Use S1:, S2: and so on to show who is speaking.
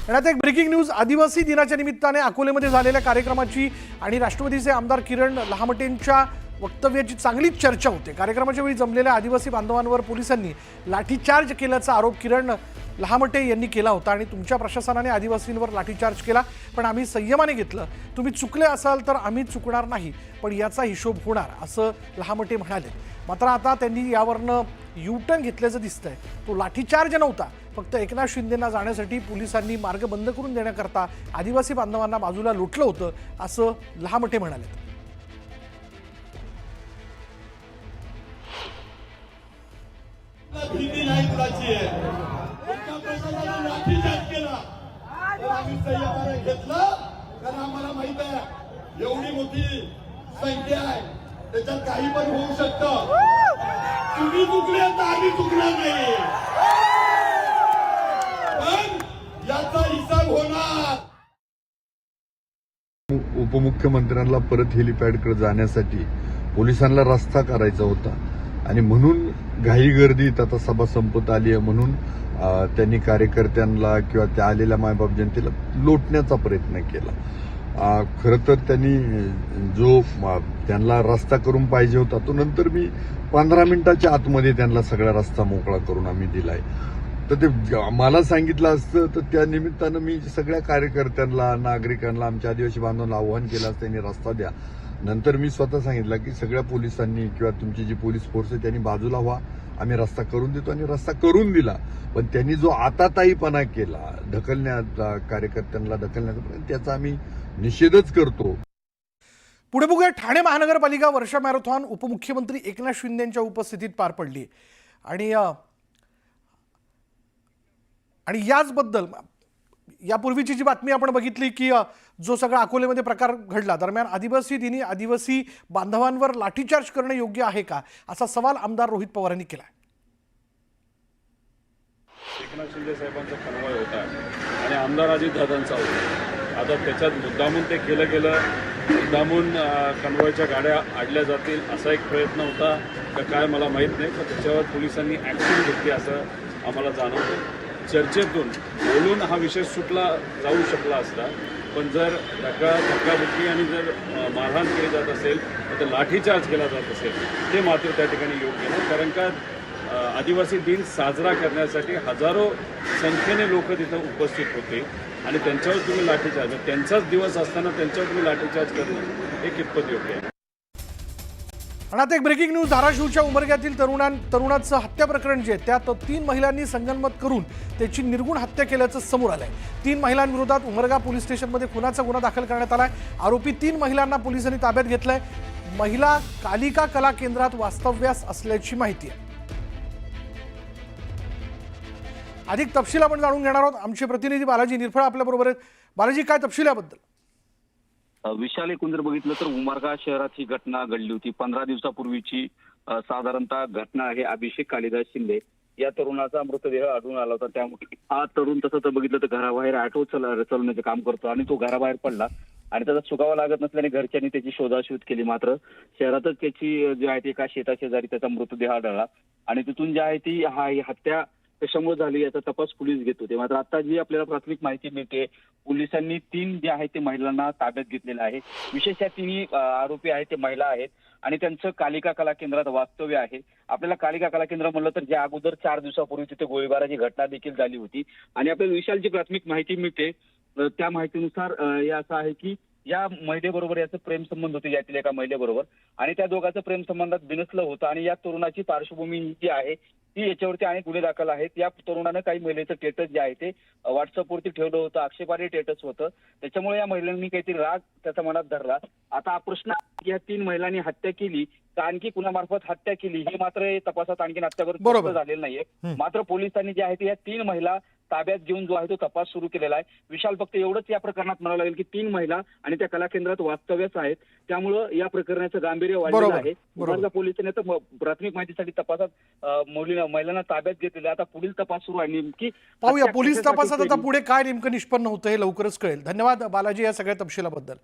S1: आणि आता एक ब्रेकिंग न्यूज। आदिवासी दिनाच्या निमित्ताने अकोलेमध्ये झालेल्या कार्यक्रमाची आणि राष्ट्रवादीचे आमदार किरण लहामटेंच्या वक्तव्याची चांगलीच चर्चा होते। कार्यक्रमाच्या वेळी जमलेल्या आदिवासी बांधवांवर पोलिसांनी लाठीचार्ज केल्याचा आरोप किरण लहामटे यांनी केला होता आणि तुमच्या प्रशासनाने आदिवासींवर लाठीचार्ज केला, पण आम्ही संयमाने घेतलं। तुम्ही चुकले असाल तर आम्ही चुकणार नाही, पण याचा हिशोब होणार, असं लहामटे म्हणाले। मात्र आता त्यांनी यावरनं यू-टर्न घेतल्याचं दिसतंय। तो लाठीचार्ज नव्हता, फक्त एकनाथ शिंदेंना जाण्यासाठी पोलिसांनी मार्ग बंद करून देण्याकरता आदिवासी बांधवांना बाजूला लोटलं होतं, असं लहामटे म्हणाले।
S2: भीती नाही कुणाची आहे। एका प्रशासनाने लाठीचार्ज केला, आम्ही संयमाने घेतलं, कारण आम्हाला माहित आहे एवढी मोठी संख्या आहे, त्याच्यात काही पण होऊ शकतं। तुम्ही चुकले तर आम्ही चुकणार नाही, पण याचा हिसाब होणार।
S3: उपमुख्यमंत्र्यांना परत हेलिपॅडकडे जाण्यासाठी पोलिसांना रस्ता करायचा होता आणि म्हणून घाई गर्दीत आता सभा संपत आली आहे म्हणून त्यांनी कार्यकर्त्यांना किंवा त्या आलेल्या मायबाप जनतेला लोटण्याचा प्रयत्न केला। खरं तर त्यांनी जो त्यांना रस्ता करून पाहिजे होता तो नंतर मी 15 मिनिटाच्या आतमध्ये त्यांना सगळा रस्ता मोकळा करून आम्ही दिलाय। तर ते मला सांगितलं असतं तर त्या निमित्तानं मी सगळ्या कार्यकर्त्यांना, नागरिकांना, आमच्या आदिवासी बांधवांना आव्हान केलं असतं त्यांनी रस्ता द्या। नंतर मी स्वतः सांगितलं की सगळ्या पोलिसांनी किंवा तुमची जी पोलीस फोर्स आहे त्यांनी बाजूला व्हा, आम्ही रस्ता करून देतो, आणि रस्ता करून दिला। पण त्यांनी जो आताताईपणा केला, कार्यकर्त्यांना ढकलण्याचा, त्याचा आम्ही निषेधच करतो।
S1: पुढे बघूया, ठाणे महानगरपालिका वर्षा मॅरेथॉन उपमुख्यमंत्री एकनाथ शिंदेंच्या उपस्थितीत पार पडली आणि याचबद्दल यापूर्वीची जी बातमी आपण बघितली की जो सगळा अकोलेमध्ये प्रकार घडला, दरम्यान आदिवासी दिनी आदिवासी बांधवांवर लाठीचार्ज करणे योग्य आहे का, असा सवाल आमदार रोहित पवार यांनी केला।
S4: एकनाथ शिंदे साहेबांचा कन्वॉय होता आणि आमदार अजितदादांचा होता। आता त्याच्यात मुद्दामून ते केलं गेलं, मुद्दामून कन्वॉयच्या गाड्या आडल्या जातील असा एक प्रयत्न होता का काय मला माहीत नाही, पण त्याच्यावर पोलिसांनी ॲक्शन घेतली असं आम्हाला जाणवतं। चर्चेतून बोलून हा विषय सुटला जाऊ शकला असता, पण जर धक्काबुक्की आणि जर मारहाण केली जात असेल तर लाठीचार्ज केला जात असेल ते मात्र त्या ठिकाणी योग्य नाही। कारण का आदिवासी दिन साजरा करण्यासाठी हजारो संख्येने लोक तिथं उपस्थित होते आणि त्यांच्यावर तुम्ही लाठीचार्ज, त्यांचाच दिवस असताना त्यांच्यावर तुम्ही लाठीचार्ज करणं हे कितपत योग्य आहे।
S1: आणि आता एक ब्रेकिंग न्यूज। धाराशिवच्या उमरग्यातील तरुणाचं हत्या प्रकरण जे त्यात 3 महिलांनी संगनमत करून त्याची निर्गुण हत्या केल्याचं समोर आलंय। 3 महिलांविरोधात उमरगा पोलीस स्टेशनमध्ये खुनाचा गुन्हा दाखल करण्यात आलाय। आरोपी 3 महिलांना पोलिसांनी ताब्यात घेतलंय। महिला कालिका कला केंद्रात वास्तव्यास असल्याची माहिती आहे। अधिक तपशील आपण जाणून घेणार आहोत। आमचे प्रतिनिधी बालाजी निरफळ आपल्या बरोबर आहेत। बालाजी, काय तपशील याबद्दल?
S5: विशाल, एकूण जर बघितलं तर उमरगा शहरात ही घटना घडली होती। 15 दिवसापूर्वीची साधारणतः घटना आहे। अभिषेक कालिदास शिंदे या तरुणाचा मृतदेह आढळून आला होता। त्यामुळे हा तरुण तसं तर बघितलं तर घराबाहेर ऑटो चालवण्याचं काम करतो आणि तो घराबाहेर पडला आणि त्याचा सुगावा लागत नसल्याने घरच्यांनी त्याची शोधाशोध केली। मात्र शहरातच त्याची जी आहे ती एका शेताशेजारी त्याचा मृतदेह आढळला आणि तिथून जी आहे ती ही हत्या कशामुळे झाली याचा तपास पोलीस घेत होते। मात्र आता जी आपल्याला प्राथमिक माहिती मिळते, पोलिसांनी 3 जे आहे ते महिलांना ताब्यात घेतलेलं आहे। विशेष या 3 आरोपी आहेत ते महिला आहेत आणि त्यांचं कालिका कला केंद्रात वास्तव्य आहे। आपल्याला कालिका कला केंद्र म्हणलं तर ज्या अगोदर 4 दिवसापूर्वी तिथे गोळीबाराची घटना देखील झाली होती आणि आपल्याला विशालची प्राथमिक माहिती मिळते त्या माहितीनुसार हे असं आहे की या महिलेबरोबर याचं प्रेमसंबंध होते, यातील एका महिलेबरोबर, आणि त्या दोघांचं प्रेमसंबंधात बिनसलं होतं आणि या तरुणाची पार्श्वभूमी जी आहे ती याच्यावरती अनेक गुन्हे दाखल आहेत। या तरुणानं काही महिलेचं स्टेटस जे आहे ते व्हॉट्सअपवरती ठेवलं होतं, आक्षेपार्ह स्टेटस होतं, त्याच्यामुळे या महिलांनी काहीतरी राग त्याच्या मनात धरला। आता हा प्रश्न या 3 महिलांनी हत्या केली तर आणखी कुणामार्फत हत्या केली हे मात्र तपासात आणखी अत्यावरती झालेलं नाहीये। मात्र पोलिसांनी जे आहे ते या 3 महिला ताब्यात घेऊन जो आहे तो तपास सुरू केलेला आहे। विशाल, फक्त एवढंच या प्रकरणात म्हणावं लागेल की 3 महिला आणि त्या कला केंद्रात वास्तव्यास आहेत, त्यामुळं या प्रकरणाचं गांभीर्य वाढलेलं आहे। उमरगा पोलिसांनी तर प्राथमिक माहितीसाठी तपासात महिलांना ताब्यात घेतलेलं। आता पुढील तपास सुरू आहे। नेमकी
S1: पाहूया पोलीस तपासात आता पुढे काय नेमकं निष्पन्न होतं हे लवकरच कळेल। धन्यवाद बालाजी या सगळ्या तपशिलाबद्दल।